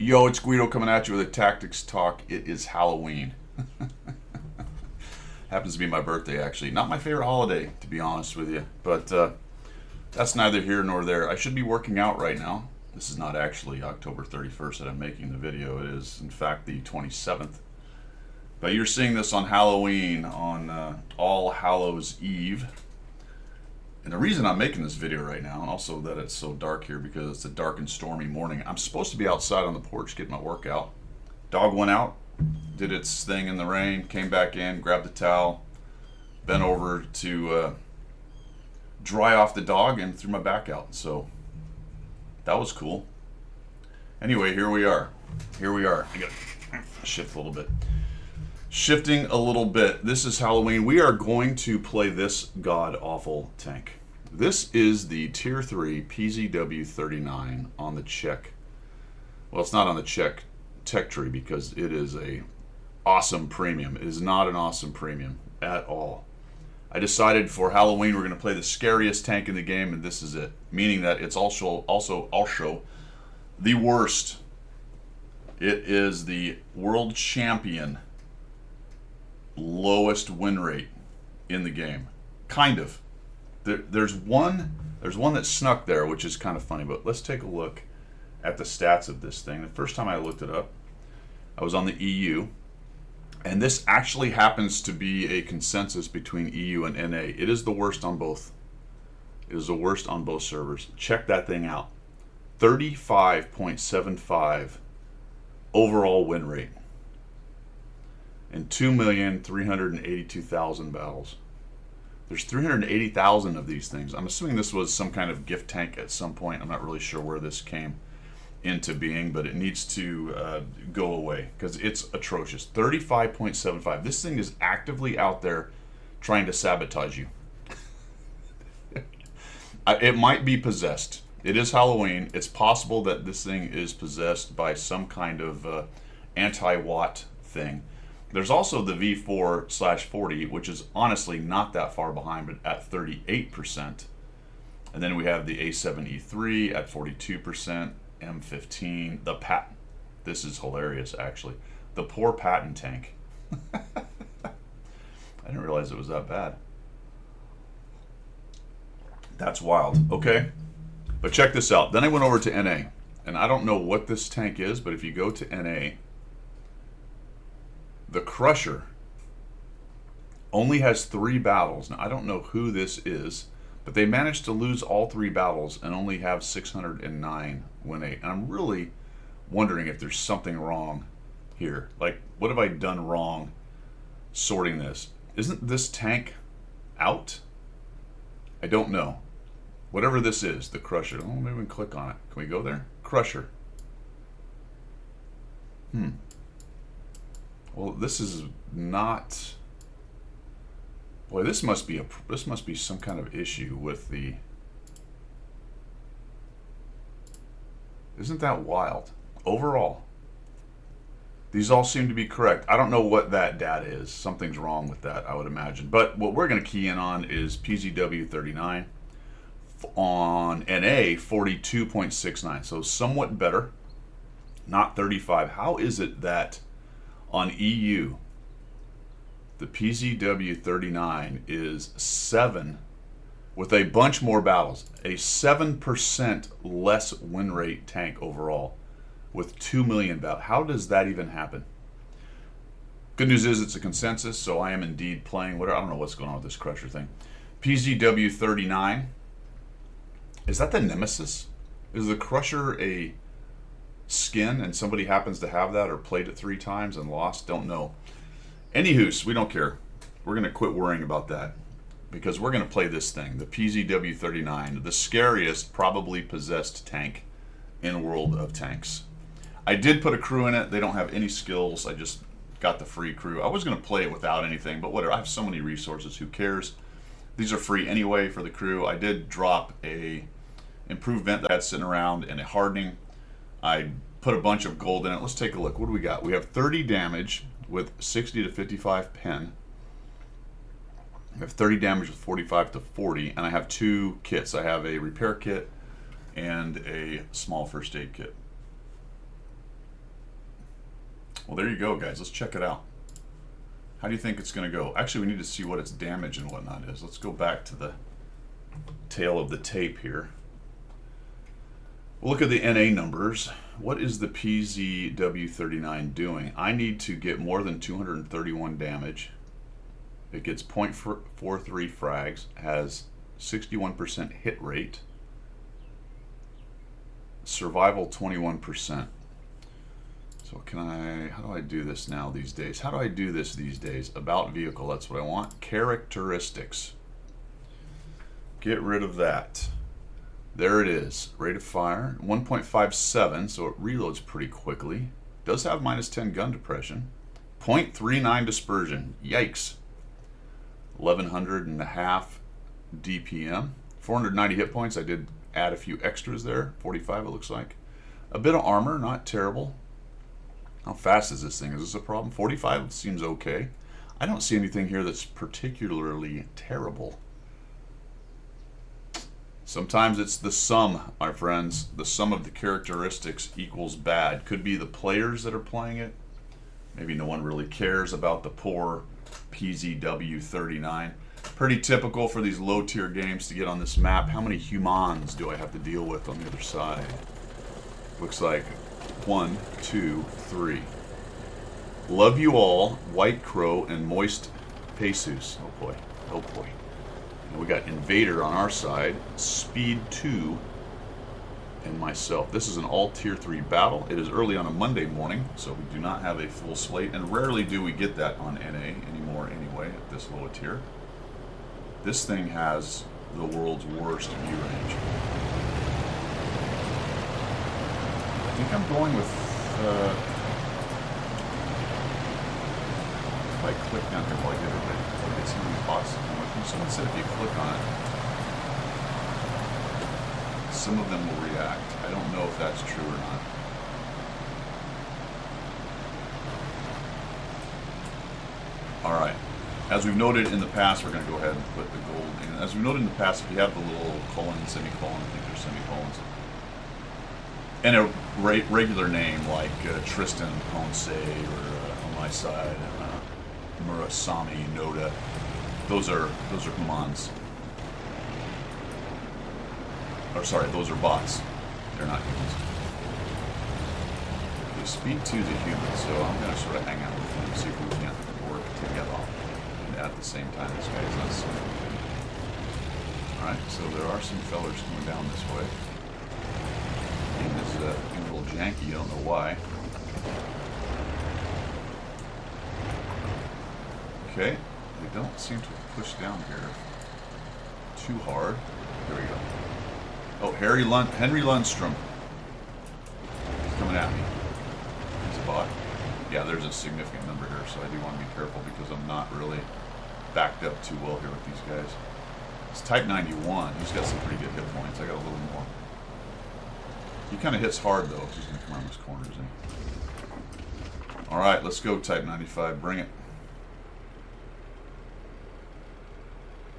Yo, it's Guido coming at you with a tactics talk. It is Halloween. Happens to be my birthday, actually. Not my favorite holiday, to be honest with you. But that's neither here nor there. I should be working out right now. This is not actually October 31st that I'm making the video. It is, in fact, the 27th. But you're seeing this on Halloween, on All Hallows Eve. And the reason I'm making this video right now, and also that it's so dark here because it's a dark and stormy morning, I'm supposed to be outside on the porch getting my workout. Dog went out, did its thing in the rain, came back in, grabbed the towel, bent over to dry off the dog, and threw my back out. So that was cool. Anyway, here we are. I gotta shift a little bit. Shifting a little bit. This is Halloween. We are going to play this god-awful tank. This is the Tier 3 PZW39 on the Czech. Well, it's not on the Czech tech tree because it is a awesome premium. It is not an awesome premium at all. I decided for Halloween we're going to play the scariest tank in the game, and this is it. Meaning that it's also the worst. It is the world champion lowest win rate in the game. Kind of. There's one that snuck there, which is kind of funny, but let's take a look at the stats of this thing. The first time I looked it up, I was on the EU, and this actually happens to be a consensus between EU and NA. It is the worst on both. It is the worst on both servers. Check that thing out. 35.75 overall win rate. And 2,382,000 battles. There's 380,000 of these things. I'm assuming this was some kind of gift tank at some point. I'm not really sure where this came into being, but it needs to go away because it's atrocious. 35.75. This thing is actively out there trying to sabotage you. It might be possessed. It is Halloween. It's possible that this thing is possessed by some kind of anti-watt thing. There's also the V4/40, which is honestly not that far behind, but at 38%. And then we have the A7E3 at 42%, M15, the Patton. This is hilarious, actually. The poor Patton tank. I didn't realize it was that bad. That's wild. Okay, but check this out. Then I went over to NA, and I don't know what this tank is, but if you go to NA, the Crusher only has 3 battles. Now, I don't know who this is, but they managed to lose all 3 battles and only have 609 win rate. And I'm really wondering if there's something wrong here. Like, what have I done wrong sorting this? Isn't this tank out? I don't know. Whatever this is, the Crusher. Oh, maybe we can click on it. Can we go there? Crusher. Well, this is not. Boy, this must be some kind of issue with the. Isn't that wild? Overall, these all seem to be correct. I don't know what that data is. Something's wrong with that, I would imagine. But what we're going to key in on is PZW39 on NA 42.69, so somewhat better, not 35. How is it that on EU, the PZW39 is 7 with a bunch more battles, a 7% less win rate tank overall with 2 million battles? How does that even happen? Good news is it's a consensus, so I am indeed playing whatever. I don't know what's going on with this Crusher thing. PZW39, is that the Nemesis? Is the Crusher a skin and somebody happens to have that or played it 3 times and lost? Don't know. Anywho's, we don't care. We're going to quit worrying about that because we're going to play this thing, the PZW39, the scariest probably possessed tank in World of Tanks. I did put a crew in it. They don't have any skills. I just got the free crew. I was going to play it without anything, but whatever. I have so many resources. Who cares? These are free anyway for the crew. I did drop a improved vent that I had sitting around and a hardening. I put a bunch of gold in it. Let's take a look. What do we got? We have 30 damage with 60 to 55 pen. We have 30 damage with 45 to 40, and I have 2 kits. I have a repair kit and a small first aid kit. Well, there you go, guys. Let's check it out. How do you think it's going to go? Actually, we need to see what its damage and whatnot is. Let's go back to the tail of the tape here. We'll look at the NA numbers. What is the PZW39 doing? I need to get more than 231 damage. It gets 0.43 frags, has 61% hit rate, survival 21%. So how do I do this now these days? How do I do this these days? About vehicle, that's what I want. Characteristics. Get rid of that. There it is. Rate of fire, 1.57, so it reloads pretty quickly. Does have -10 gun depression. 0.39 dispersion. Yikes. 1100 and a half DPM. 490 hit points. I did add a few extras there. 45 it looks like. A bit of armor, not terrible. How fast is this thing? Is this a problem? 45 seems okay. I don't see anything here that's particularly terrible. Sometimes it's the sum, my friends. The sum of the characteristics equals bad. Could be the players that are playing it. Maybe no one really cares about the poor PZW39. Pretty typical for these low-tier games to get on this map. How many humans do I have to deal with on the other side? Looks like 1, 2, 3. Love you all, White Crow, and Moist Jesus. Oh boy, oh boy. And we got Invader on our side, Speed 2, and myself. This is an all Tier 3 battle. It is early on a Monday morning, so we do not have a full slate, and rarely do we get that on NA anymore anyway, at this low a tier. This thing has the world's worst view range. I think I'm going with, if I click down here while I get it ready, I'll get some of these bots. Someone said if you click on it, some of them will react. I don't know if that's true or not. Alright, as we've noted in the past, we're going to go ahead and put the gold in. As we've noted in the past, if you have the little colon, semicolon, I think there's semicolons, and a regular name like Tristan Ponce or on my side, Murasami Noda, those are humans. Or sorry, those are bots. They're not humans. The Speed 2 is a human, so I'm going to sort of hang out with him and see if we can work together. And at the same time, this guy is us. Alright, so there are some fellers coming down this way. Game is a little janky, I don't know why. Okay, they don't seem to push down here too hard. There we go. Oh, Henry Lundstrom. He's coming at me. He's a bot. Yeah, there's a significant number here, so I do want to be careful because I'm not really backed up too well here with these guys. It's Type 91. He's got some pretty good hit points. I got a little more. He kind of hits hard, though, if he's going to come around those corners. All right, let's go, Type 95. Bring it.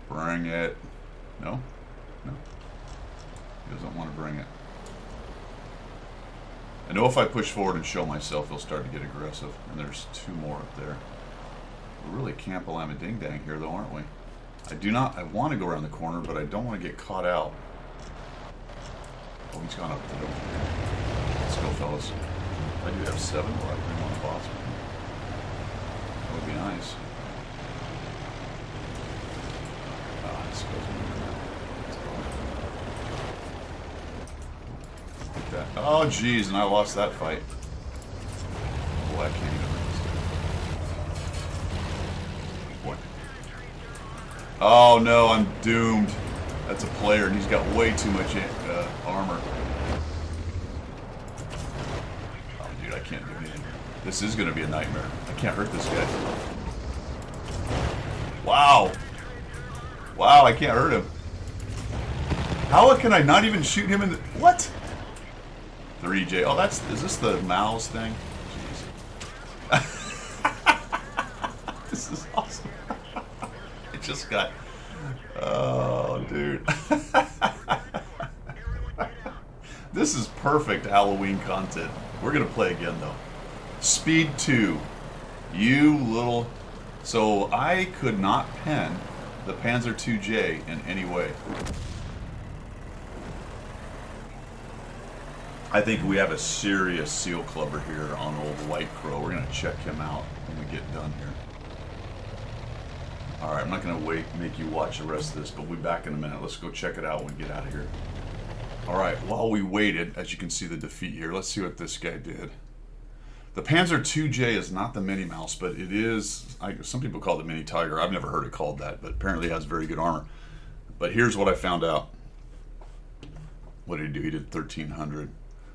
Bring it. No? No. He doesn't want to bring it. I know if I push forward and show myself, he'll start to get aggressive. And there's two more up there. We're really Camp-a-Lama-Ding-Dang here, though, aren't we? I want to go around the corner, but I don't want to get caught out. Oh, he's gone up the door. Let's go, fellas. I do have 7, or I bring one boss. That would be nice. This goes like that. Oh, jeez, and I lost that fight. Boy, I can't even resist. Boy. Oh, no, I'm doomed. That's a player, and he's got way too much armor. Oh, dude, I can't do anything. This is going to be a nightmare. I can't hurt this guy. Wow. Wow, I can't hurt him. How can I not even shoot him in the... What? 3J. Oh, is this the mouse thing? Jeez. This is awesome. It just got... Oh, dude. This is perfect Halloween content. We're going to play again, though. Speed 2. You little... So I could not pen the Panzer IIJ in any way. I think we have a serious seal clubber here on old White Crow. We're going to check him out when we get done here. Alright, I'm not going to make you watch the rest of this, but we'll be back in a minute. Let's go check it out when we get out of here. Alright, while we waited, as you can see the defeat here, let's see what this guy did. The Panzer IIJ is not the Mini Mouse, but it is, some people call it the Mini Tiger. I've never heard it called that, but apparently it has very good armor. But here's what I found out. What did he do? He did 1,300.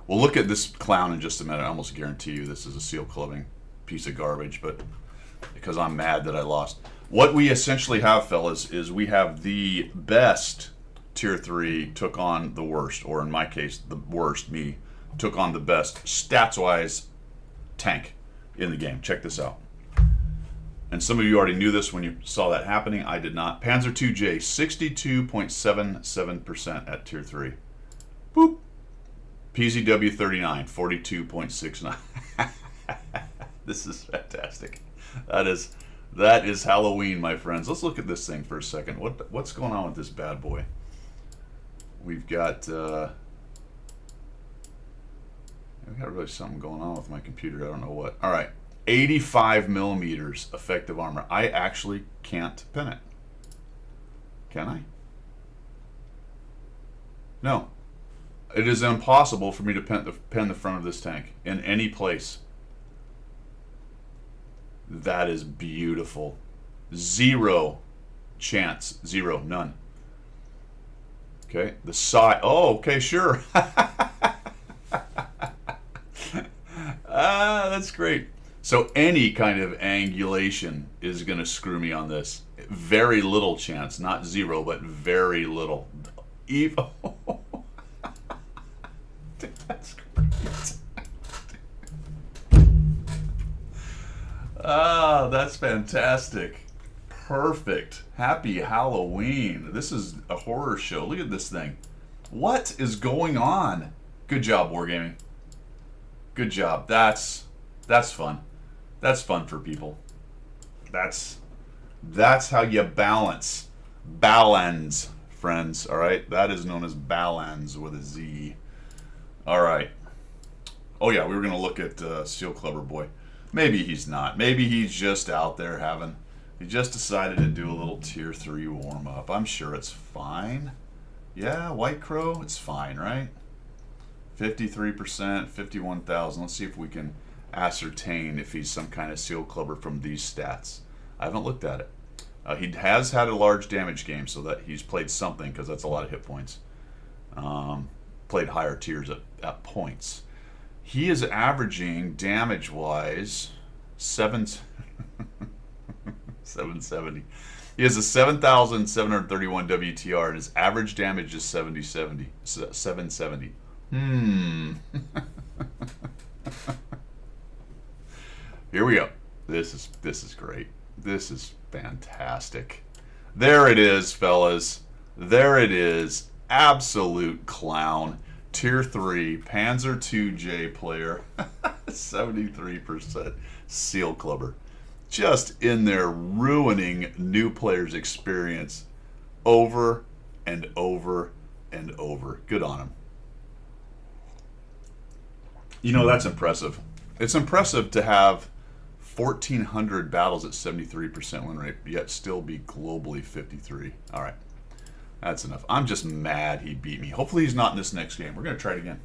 We'll look at this clown in just a minute. I almost guarantee you this is a seal clubbing piece of garbage, but because I'm mad that I lost. What we essentially have, fellas, is we have the best Tier 3 took on the worst, or in my case, the worst, me, took on the best, stats-wise, tank in the game. Check this out. And some of you already knew this when you saw that happening. I did not. Panzer IIJ, 62.77% at Tier 3. Boop. PZW 39, 42.69. This is fantastic. That is Halloween, my friends. Let's look at this thing for a second. What's going on with this bad boy? We've got really something going on with my computer. I don't know what. All right, 85 millimeters effective armor. I actually can't pin it. Can I? No. It is impossible for me to pen the front of this tank in any place. That is beautiful. Zero chance. Zero. None. Okay. The side. Oh, okay, sure. That's great. So any kind of angulation is going to screw me on this. Very little chance. Not zero, but very little. That's great. Ah, that's fantastic. Perfect. Happy Halloween. This is a horror show. Look at this thing. What is going on? Good job, Wargaming. Good job. That's fun. That's fun for people. That's how you balance. Balance, friends. All right? That is known as balance with a Z. All right. Oh, yeah, we were going to look at Seal Clubber Boy. Maybe he's not. Maybe he's just out there having... He just decided to do a little Tier 3 warm-up. I'm sure it's fine. Yeah, White Crow, it's fine, right? 53%, 51,000. Let's see if we can ascertain if he's some kind of Seal Clubber from these stats. I haven't looked at it. He has had a large damage game, so that he's played something, because that's a lot of hit points. Played higher tiers at points. He is averaging damage-wise 770. He has a 7,731 WTR, and his average damage is 770. Here we go. This is great. This is fantastic. There it is, fellas. There it is. Absolute clown. Tier 3 Panzer IIJ player. 73% Seal Clubber. Just in there ruining new players' experience over and over and over. Good on him. You know, that's impressive. It's impressive to have 1,400 battles at 73% win rate, yet still be globally 53. All right. That's enough. I'm just mad he beat me. Hopefully he's not in this next game. We're going to try it again.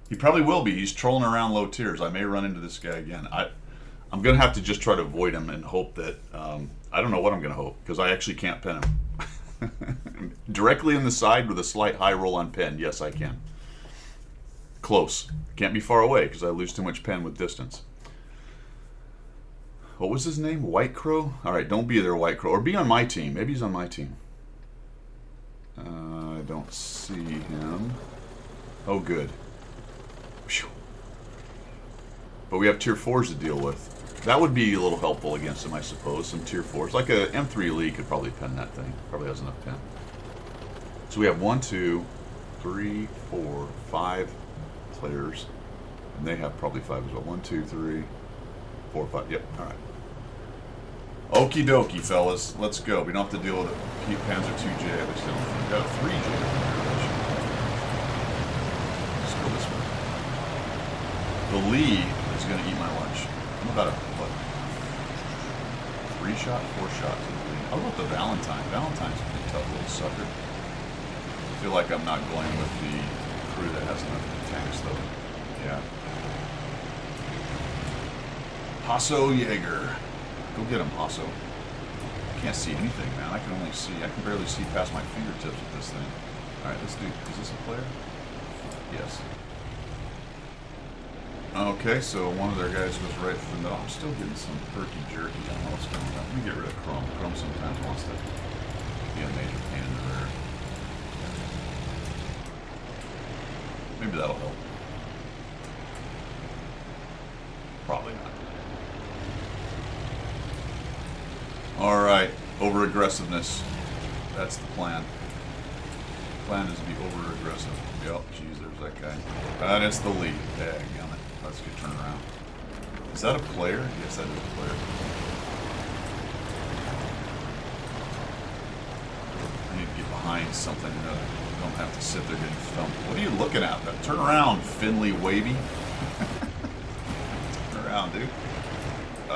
He probably will be. He's trolling around low tiers. I may run into this guy again. I'm going to have to just try to avoid him and hope that... I don't know what I'm going to hope, because I actually can't pin him. Directly in the side with a slight high roll on pin. Yes, I can. Close. Can't be far away, because I lose too much pen with distance. What was his name? White Crow? All right, don't be there, White Crow. Or be on my team. Maybe he's on my team. I don't see him. Oh, good. Whew. But we have tier 4s to deal with. That would be a little helpful against him, I suppose. Some tier 4s. Like a M3 Elite could probably pen that thing. Probably has enough pen. So we have 1, 2, 3, 4, 5 players. And they have probably 5 as well. 1, 2, 3, 4, 5. Yep. All right. Okie dokie, fellas. Let's go. We don't have to deal with a Panzer 2J. At least I don't think. We got a 3J. Let's go this way. The Lee is going to eat my lunch. I'm about a, what, 3-shot, 4-shot to the Lee. How about the Valentine? Valentine's a pretty tough little sucker. I feel like I'm not going with the crew that has enough tanks, though. Yeah. Hasso Jaeger. Go get him, Hasso. I can't see anything, man. I can barely see past my fingertips with this thing. Alright, let's do, is this a player? Yes. Okay, so one of their guys goes right for the middle. I'm still getting some perky jerky. I don't know what's going on. Let me get rid of Chrome. Chrome sometimes wants to be a major pain in the rear. Maybe that'll help. Probably not. Alright, over aggressiveness. That's the plan. Plan is to be over aggressive. Yep, geez, there's that guy. And it's the lead. Dadgummit. Let's get turned around. Is that a player? Yes, that is a player. I need to get behind something that I don't have to sit there getting thumped. What are you looking at? Turn around, Finley Wavy. Turn around, dude.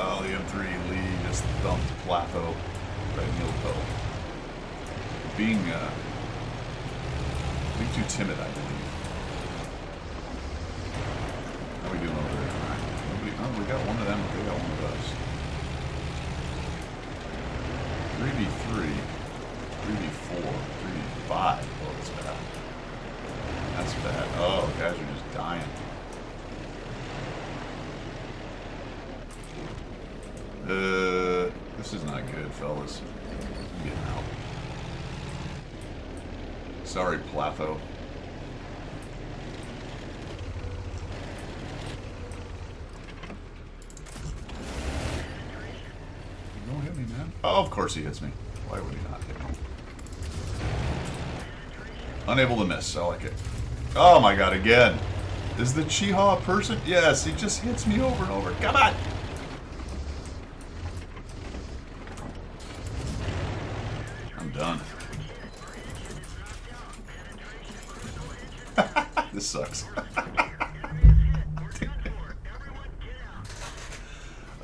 Oh, the M3 Lee just thumped Platho right in the old pedal. Being too timid, I believe. How are we doing over there? All right. Nobody, oh, we got one of them. They got one of us. 3v3, 3v4, 3v5. Oh, that's bad. That's bad. Oh, guys are just dying. This is not good, fellas. I'm getting out. Sorry, Platho. Don't hit me, man. Oh, of course he hits me. Why would he not hit me? Unable to miss. I like it. Oh my god, again. Is the Chiha a person? Yes, he just hits me over and over. Come on! I'm done. This sucks.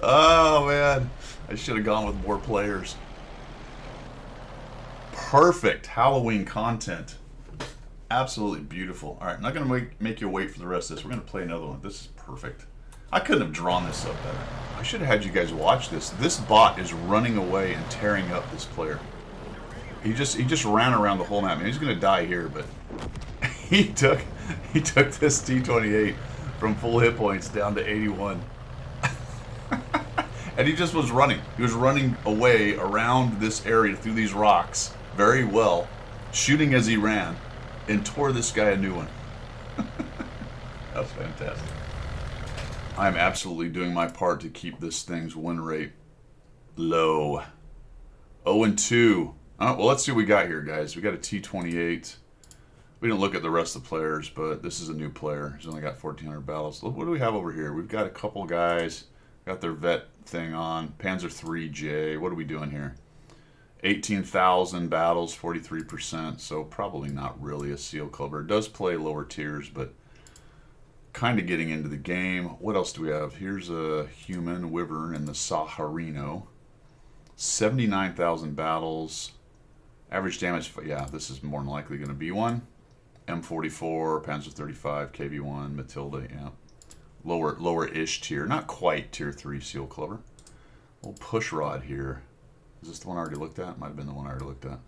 Oh man, I should have gone with more players. Perfect Halloween content. Absolutely beautiful. All right, I'm not going to make you wait for the rest of this. We're going to play another one. This is perfect. I couldn't have drawn this up better. I should have had you guys watch this. This bot is running away and tearing up this player. He just ran around the whole map. I mean, he's going to die here, but he took this T-28 from full hit points down to 81. And he just was running. He was running away around this area through these rocks very well, shooting as he ran, and tore this guy a new one. That's fantastic. I'm absolutely doing my part to keep this thing's win rate low. 0-2. Well, let's see what we got here, guys. We got a T-28. We didn't look at the rest of the players, but this is a new player. He's only got 1,400 battles. Look, what do we have over here? We've got a couple guys. Got their vet thing on. Panzer 3J. What are we doing here? 18,000 battles, 43%. So probably not really a SEAL Clubber. It does play lower tiers, but kind of getting into the game. What else do we have? Here's a human Wyvern in the Saharino. 79,000 battles. Average damage, yeah, this is more than likely going to be one. M44, Panzer 35, KV1, Matilda, yeah. Lower-ish tier. Not quite tier 3 SEAL Clubber. Little push rod here. Is this the one I already looked at? Might have been the one I already looked at.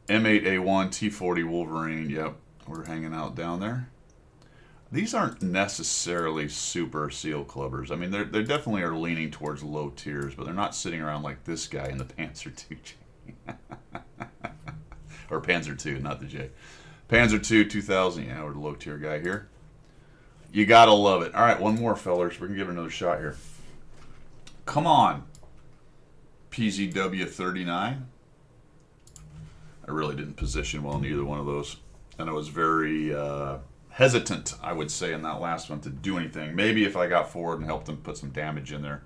M8A1, T40 Wolverine. Yep, we're hanging out down there. These aren't necessarily super SEAL Clubbers. I mean, they definitely are leaning towards low tiers, but they're not sitting around like this guy in the Panzer II. Or Panzer II, not the J. Panzer II 2000. Yeah, we're the low tier guy here. You gotta love it. All right, one more, fellers. We're gonna give it another shot here. Come on, PZW39. I really didn't position well in either one of those, and I was very hesitant, I would say, in that last one to do anything. Maybe if I got forward and helped them put some damage in there,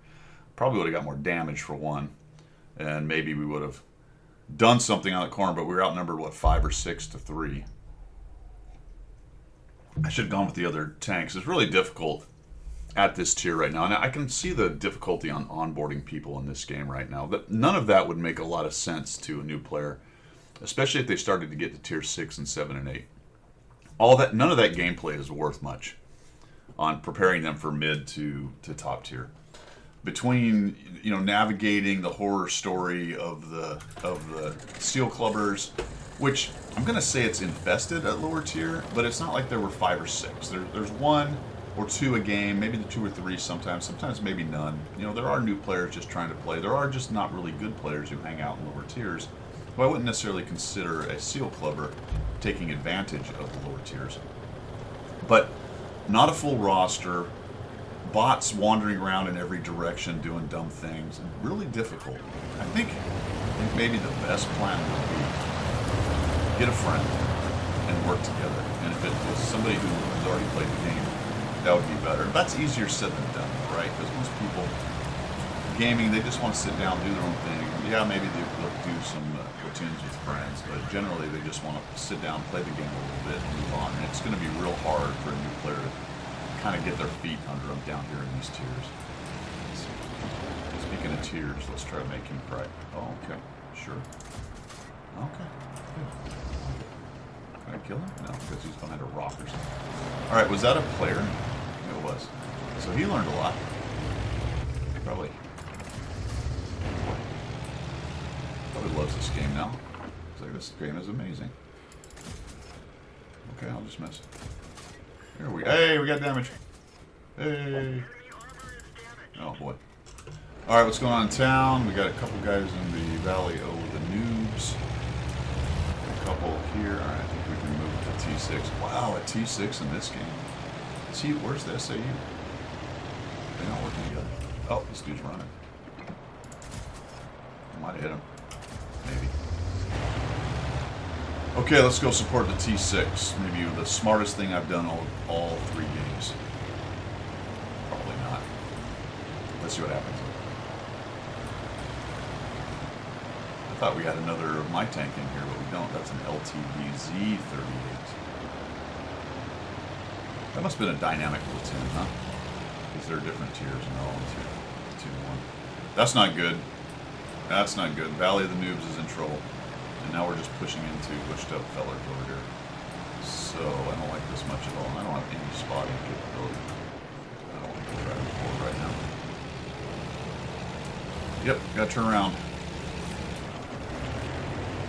probably would have got more damage for one, and maybe we would have done something on the corner. But we were outnumbered, what, 5 or 6 to 3. I should have gone with the other tanks. It's really difficult at this tier right now, and I can see the difficulty on onboarding people in this game right now. But none of that would make a lot of sense to a new player, especially if they started to get to tier 6 and 7 and 8. None of that gameplay is worth much on preparing them for mid to top tier. Between navigating the horror story of the Steel Clubbers, which I'm gonna say it's infested at lower tier, but it's not like there were 5 or 6. There's 1 or 2 a game, maybe the 2 or 3 sometimes maybe none. There are new players just trying to play. There are just not really good players who hang out in lower tiers, who I wouldn't necessarily consider a Seal Clubber taking advantage of the lower tiers. But not a full roster, bots wandering around in every direction doing dumb things, and really difficult. I think maybe the best plan would be get a friend and work together. And if it was somebody who has already played the game, that would be better. That's easier said than done, right? Because most people gaming, they just want to sit down, do their own thing. Yeah, maybe they'll do some platoons with friends, but generally they just want to sit down, play the game a little bit, and move on. And it's going to be real hard for a new player to kind of get their feet under them down here in these tiers. Speaking of tiers, let's try to make him cry. Oh, okay. Sure. Okay. Good. Can I kill him? No, because he's behind a rock or something. Alright, was that a player? It was. So he learned a lot. Probably loves this game now. It's like, this game is amazing. Okay, I'll just miss. Here we go. Hey, we got damage. Hey. Oh boy. Alright, what's going on in town? We got a couple guys in the Valley of the Noobs. A couple here. Alright, I think we can move to T6. Wow, a T6 in this game. Where's the SAU? They're not working together. Oh, this dude's running. I might have hit him. Maybe. Okay, let's go support the T6. Maybe the smartest thing I've done all 3 games. Probably not. Let's see what happens. I thought we had another of my tank in here, but we don't. That's an LTVZ-38. That must have been a dynamic platoon, huh? Because there are different tiers and they're all in tier 1. That's not good. That's not good. Valley of the Noobs is in trouble. And now we're just pushing into pushed up fellers over here. So I don't like this much at all. I don't have any spotting capability. I don't want to go driving forward right now. Yep, gotta turn around.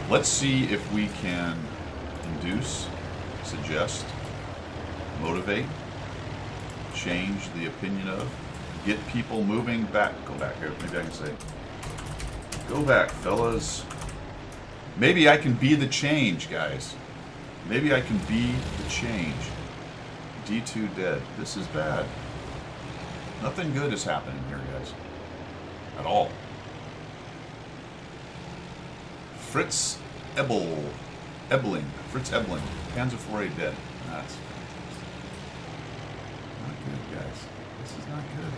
Let's see if we can induce, suggest, motivate, change the opinion of, get people moving back. Go back here. Maybe I can say, go back, fellas. Maybe I can be the change, guys. Maybe I can be the change. D2 dead. This is bad. Nothing good is happening here, guys. At all. Fritz Ebling. Fritz Ebling. Panzer IV dead. That's not good, guys. This is not good.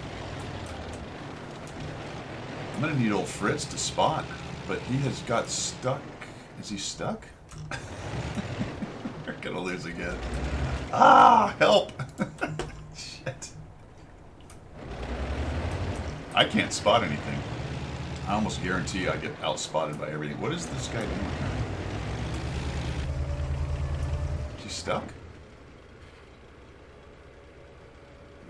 I'm gonna need old Fritz to spot, but he has got stuck. Is he stuck? We're gonna lose again. Ah, help! Shit. I can't spot anything. I almost guarantee I get outspotted by everything. What is this guy doing here? Is he stuck?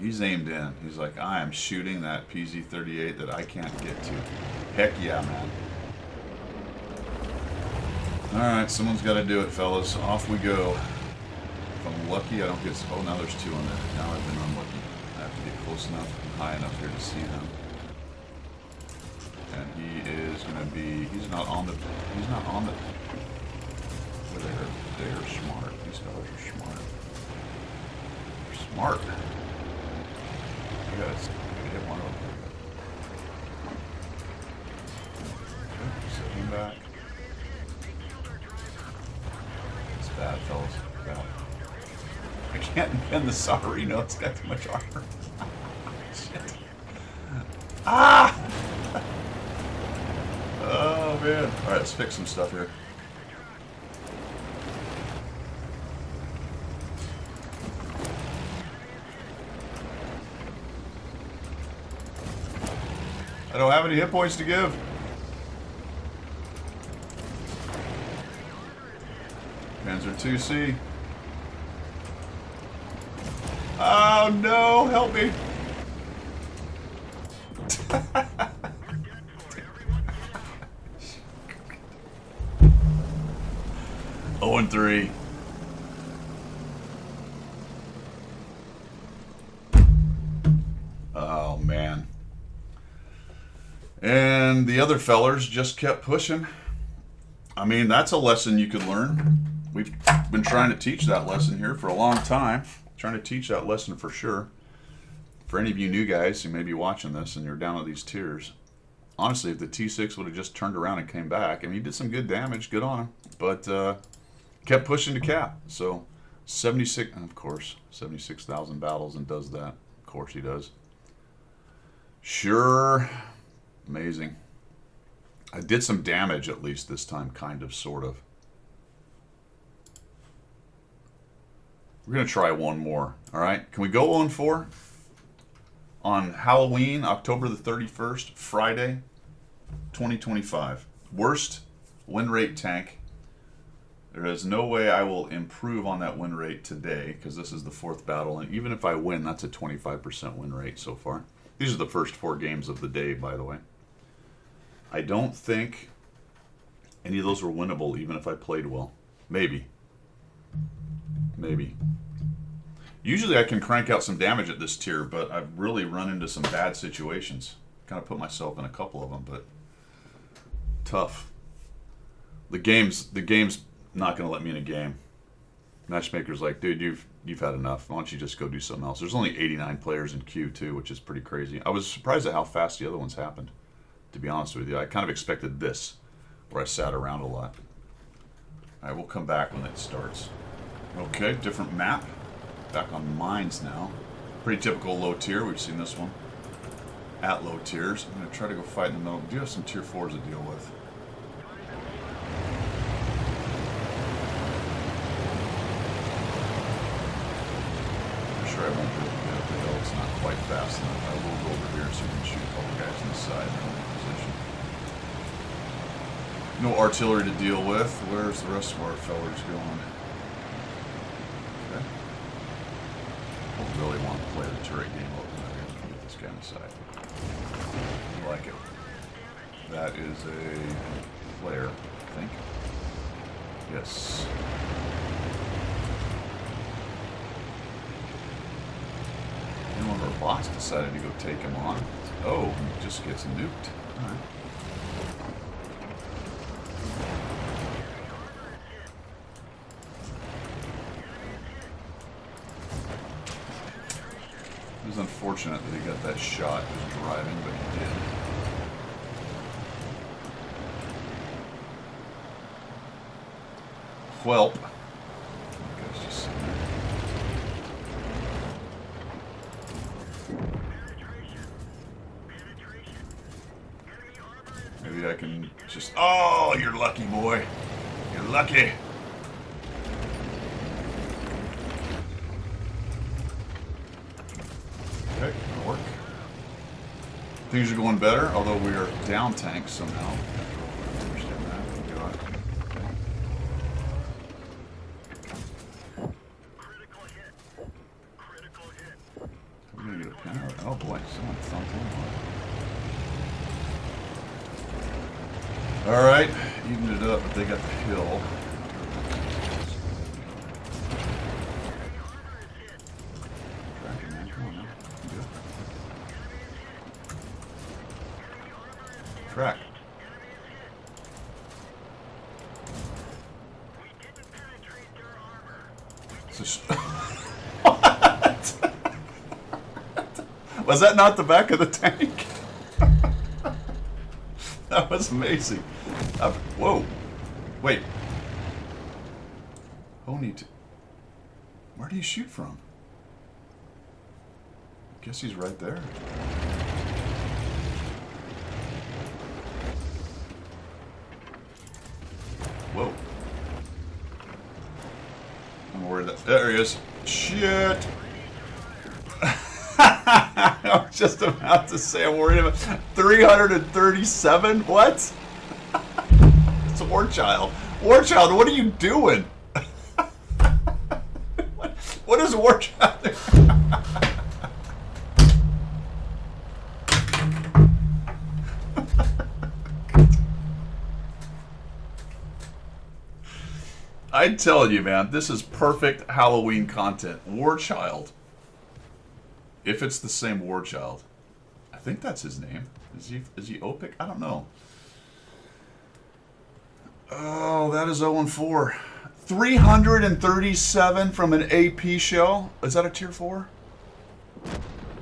He's aimed in. He's like, I am shooting that PZ-38 that I can't get to. Heck yeah, man. Alright, someone's got to do it, fellas. Off we go. If I'm lucky, I don't get... Oh, now there's 2 on there. Now I've been unlucky. I have to get close enough and high enough here to see them. And he is going to be... He's not on the... But they're smart. These fellas are smart. They're smart. I gotta hit one of them. Okay, set him back. It's bad, fellas. Bad. I can't bend the Sarino. It's got too much armor. Shit. Ah! Oh, man. All right, let's fix some stuff here. I don't have any hit points to give. Panzer 2C. Oh no, help me. 0-3. Oh man. And the other fellers just kept pushing. I mean, that's a lesson you could learn. We've been trying to teach that lesson here for a long time. Trying to teach that lesson for sure. For any of you new guys who may be watching this and you're down at these tiers, honestly, if the T6 would have just turned around and came back, I mean, he did some good damage, good on him, but kept pushing to cap. So 76, of course, 76,000 battles and does that. Of course he does. Sure. Amazing. I did some damage at least this time, kind of, sort of. We're going to try one more, all right? Can we go 0-4? On Halloween, October the 31st, Friday, 2025. Worst win rate tank. There is no way I will improve on that win rate today because this is the 4th battle, and even if I win, that's a 25% win rate so far. These are the first 4 games of the day, by the way. I don't think any of those were winnable, even if I played well. Maybe. Maybe. Usually I can crank out some damage at this tier, but I've really run into some bad situations. Kind of put myself in a couple of them, but tough. The game's not going to let me in a game. Matchmaker's like, dude, you've had enough. Why don't you just go do something else? There's only 89 players in queue too, which is pretty crazy. I was surprised at how fast the other ones happened, to be honest with you. I kind of expected this, where I sat around a lot. All right, we'll come back when it starts. Okay, different map. Back on mines now. Pretty typical low tier. We've seen this one at low tiers. I'm going to try to go fight in the middle. We do have some tier 4s to deal with. I'm sure I won't be able to get up the hill. It's not quite fast enough. I will go over here so we can shoot a couple guys on the side in the position. No artillery to deal with. Where's the rest of our fellers going? Okay. I don't really want to play the turret game open. I'm going to get this guy on the side. I like it. That is a player, I think. Yes. And one of our bots decided to go take him on. Oh, he just gets nuked. All right. It was unfortunate that he got that shot just driving, but he did. Whelp. Guy's just sitting there. Maybe I can just... Oh, you're lucky, boy. You're lucky. Okay, that'll work. Things are going better, although we are down tanks somehow. Understand that. Go on. Okay. We're gonna get a pin out. Oh boy, someone thumped him. Alright, evened it up, but they got the hill. Track. What? Was that not the back of the tank? That was amazing. Whoa. Wait. Where do you shoot from? Guess he's right there. Whoa. I'm worried that... There he is. Shit! I was just about to say I'm worried about... 337? What? It's Warchild. Warchild, what are you doing? What is Warchild doing? I'm telling you, man, this is perfect Halloween content. Warchild. If it's the same Warchild. I think that's his name. Is he Opic? I don't know. Oh, that is 0-4. 337 from an AP shell. Is that a tier 4?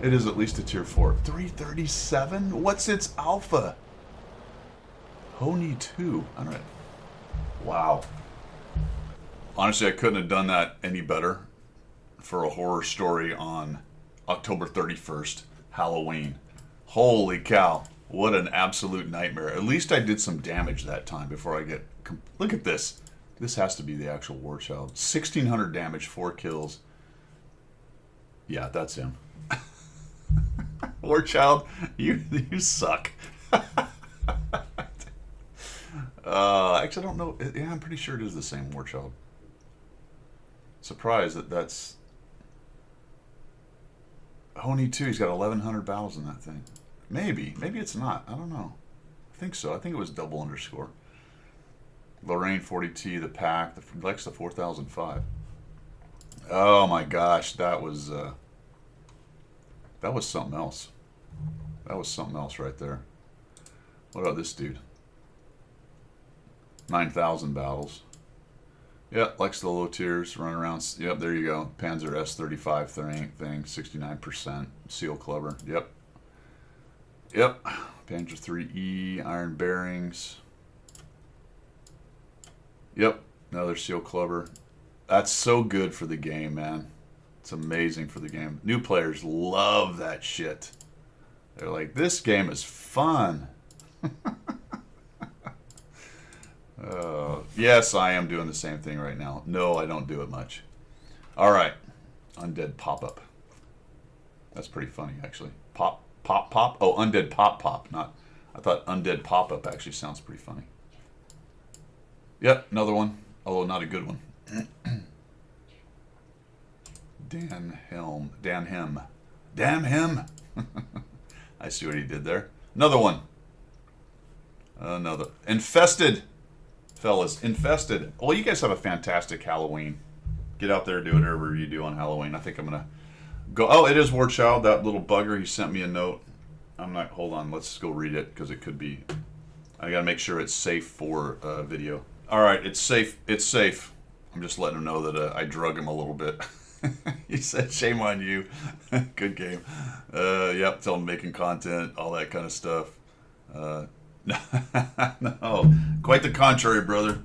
It is at least a tier 4. 337? What's its alpha? Honi 2. All right. Wow. Honestly, I couldn't have done that any better for a horror story on October 31st, Halloween. Holy cow. What an absolute nightmare. At least I did some damage that time before I get... Look at this. This has to be the actual Warchild. 1,600 damage, 4 kills. Yeah, that's him. Warchild, you suck. Actually, I don't know. Yeah, I'm pretty sure it is the same Warchild. Surprised that's... Honi 2, he's got 1,100 battles in that thing. Maybe it's not. I don't know. I think so. I think it was double underscore. Lorraine 40T, the pack, the Lex, the 4005. Oh my gosh, that was something else. That was something else right there. What about this dude? 9,000 battles. Yep, likes the low tiers, run around. Yep, there you go. Panzer S35 thing, 69%. Seal Clubber. Yep. Panzer 3E, iron bearings. Yep, another Seal Clubber. That's so good for the game, man. It's amazing for the game. New players love that shit. They're like, this game is fun. Yes, I am doing the same thing right now. No, I don't do it much. All right. Undead Pop-Up. That's pretty funny, actually. Pop? Oh, Undead Pop. Not. I thought Undead Pop-Up actually sounds pretty funny. Yep, another one. Although not a good one. Dan Helm. Damn him. I see what he did there. Another one. Another. Infested. Fellas, Infested. Well, you guys have a fantastic Halloween. Get out there, do whatever you do on Halloween. I think I'm going to go. Oh, it is Warchild, that little bugger. He sent me a note. I'm not, hold on, let's go read it because it could be. I got to make sure it's safe for video. All right, it's safe. It's safe. I'm just letting him know that I drug him a little bit. He said, shame on you. Good game. Yep, tell him making content, all that kind of stuff. No, quite the contrary, brother.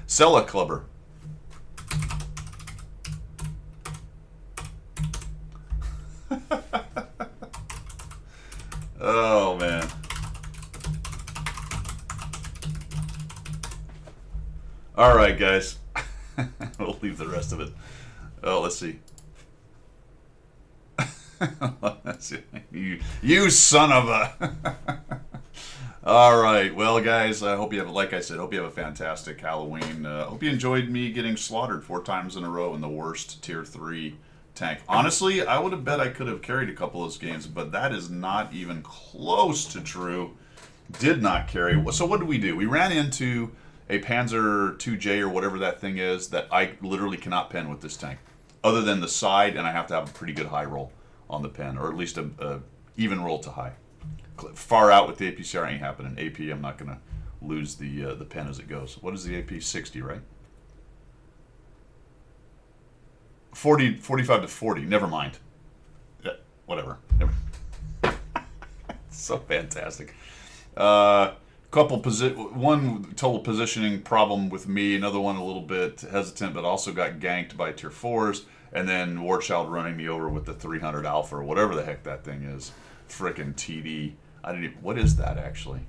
Sella Clubber. Oh, man. All right, guys. We'll leave the rest of it. Oh, let's see. You son of a... All right. Well, guys, I hope you have, like I said, hope you have a fantastic Halloween. Hope you enjoyed me getting slaughtered 4 times in a row in the worst Tier 3 tank. Honestly, I would have bet I could have carried a couple of those games, but that is not even close to true. Did not carry. So what did we do? We ran into a Panzer 2J or whatever that thing is that I literally cannot pen with this tank. Other than the side, and I have to have a pretty good high roll on the pen, or at least a even roll to high. Far out with the APCR ain't happening. AP, I'm not going to lose the pen as it goes. What is the AP? 60, right? 45 to 40. Never mind. Yeah, whatever. So fantastic. One total positioning problem with me, another one a little bit hesitant, but also got ganked by tier 4s, and then Warchild running me over with the 300 Alpha or whatever the heck that thing is. Frickin' TD. I didn't even, what is that actually?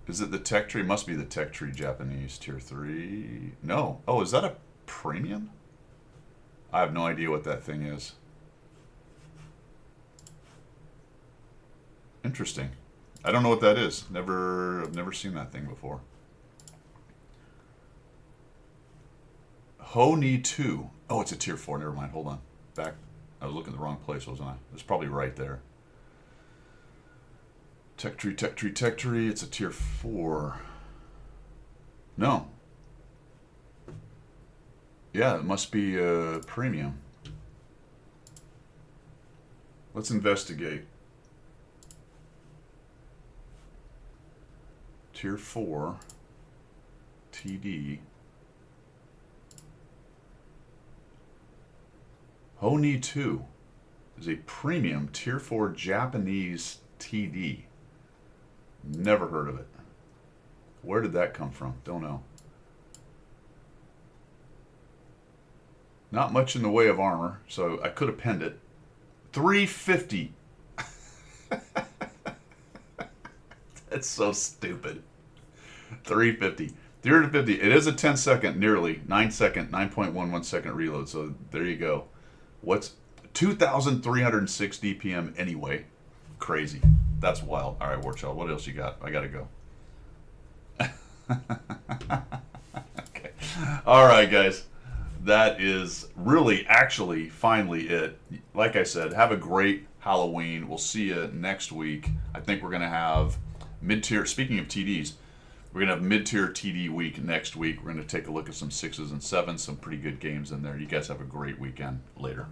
Is it the tech tree? Must be the tech tree Japanese tier 3. No. Oh, is that a premium? I have no idea what that thing is. Interesting. I don't know what that is. I've never seen that thing before. Ho-Ni 2. Oh, it's a tier 4. Never mind. Hold on. Back. I was looking in the wrong place, wasn't I? It's probably right there. Tech tree, tech tree, tech tree. It's a tier 4. No. Yeah, it must be a premium. Let's investigate. Tier 4. TD. Ho-Ni 2 is a premium tier 4 Japanese TD. Never heard of it. Where did that come from? Don't know. Not much in the way of armor, so I could have penned it. 350. That's so stupid. 350. 350. It is a 10-second, nearly 9-second, 9.11 second reload. So there you go. What's 2,306 DPM anyway? Crazy. That's wild. All right, Warchild, what else you got? I gotta go. Okay. All right, guys. That is really, actually, finally it. Like I said, have a great Halloween. We'll see you next week. I think we're gonna have mid-tier. Speaking of TDs, we're gonna have mid-tier TD week next week. We're gonna take a look at some 6s and 7s, some pretty good games in there. You guys have a great weekend. Later.